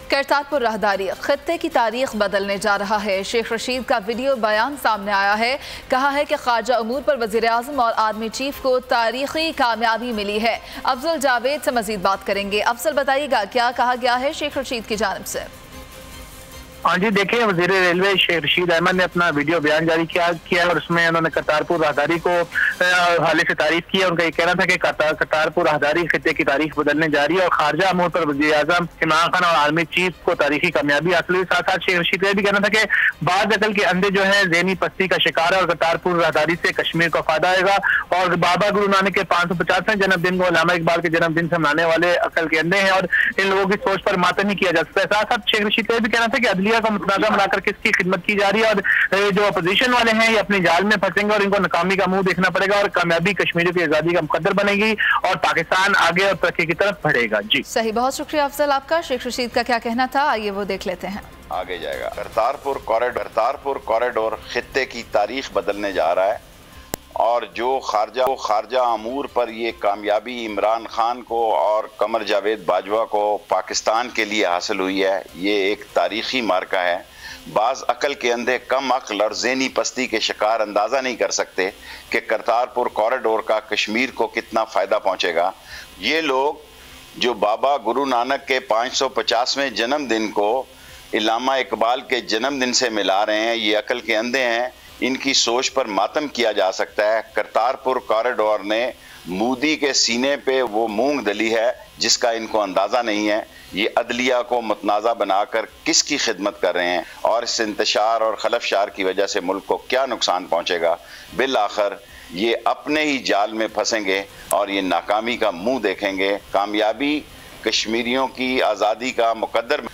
करतारपुर राहदारी खत्ते की तारीख बदलने जा रहा है। शेख रशीद का वीडियो बयान सामने आया है। कहा है कि ख्वाजा अमूर पर वज़ीर आज़म और आर्मी चीफ को तारीखी कामयाबी मिली है। अफजल जावेद से मजीद बात करेंगे। अफजल बताइएगा क्या कहा गया है शेख रशीद की जानिब से। हाँ जी, देखिए वज़ीर रेलवे शेख रशीद अहमद ने अपना वीडियो बयान जारी किया और उसमें उन्होंने करतारपुर राहदारी को हाले से तारीफ की है। उनका ये कहना था कि करतारपुर राहदारी खित्ते की तारीख बदलने जा रही है और खारजा अमूर पर वज़ीर आज़म इमरान खान और आर्मी चीफ को तारीखी कामयाबी हासिल हुई। साथ साथ शेख रशीद का भी कहना था कि बाद अकल के अंधे जो है ज़हनी पस्ती का शिकार है और करतारपुर राहदारी से कश्मीर को फायदा आएगा। और बाबा गुरु नानक के 550वें जन्मदिन को अल्लामा इकबाल के जन्मदिन से मनाने वाले अकल के अंधे हैं और इन लोगों की सोच पर मातम नहीं किया जा सकता है। साथ साथ शेख रशीद का भी कहना था कि अदलिया का मुतनाज़ा बनाकर किसकी खिदमत की जा रही है और जो अपोजिशन वाले हैं ये अपनी जाल में फंसेंगे और इनको नाकामी का मुंह देखना पड़ेगा और कामयाबी कश्मीरियों की आजादी का मुकद्दर बनेगी और पाकिस्तान आगे और तरक्की की तरफ बढ़ेगा। जी सही, बहुत शुक्रिया अफजल आपका। शेख रशीद का क्या कहना था, आइए वो देख लेते हैं। आगे जाएगा। करतारपुर कॉरिडोर खित्ते की तारीख बदलने जा रहा है और जो खारजा अमूर पर ये कामयाबी इमरान खान को और कमर जावेद बाजवा को पाकिस्तान के लिए हासिल हुई है, ये एक तारीखी मार्का है। बाज़ अकल के अंधे कम अक्ल और ज़हनी पस्ती के शिकार अंदाज़ा नहीं कर सकते कि करतारपुर कॉरिडोर का कश्मीर को कितना फ़ायदा पहुँचेगा। ये लोग जो बाबा गुरु नानक के 550वें जन्मदिन को अल्लामा इकबाल के जन्मदिन से मिला रहे हैं, ये अकल के अंधे हैं। इनकी सोच पर मातम किया जा सकता है। करतारपुर कॉरिडोर ने मोदी के सीने पे वो मूंग दली है जिसका इनको अंदाज़ा नहीं है। ये अदलिया को मुतनाज़ा बनाकर किसकी खिदमत कर रहे हैं और इस इंतशार और खलफशार की वजह से मुल्क को क्या नुकसान पहुँचेगा। बिल आखिर ये अपने ही जाल में फंसेंगे और ये नाकामी का मुंह देखेंगे। कामयाबी कश्मीरियों की आज़ादी का मुकद्दर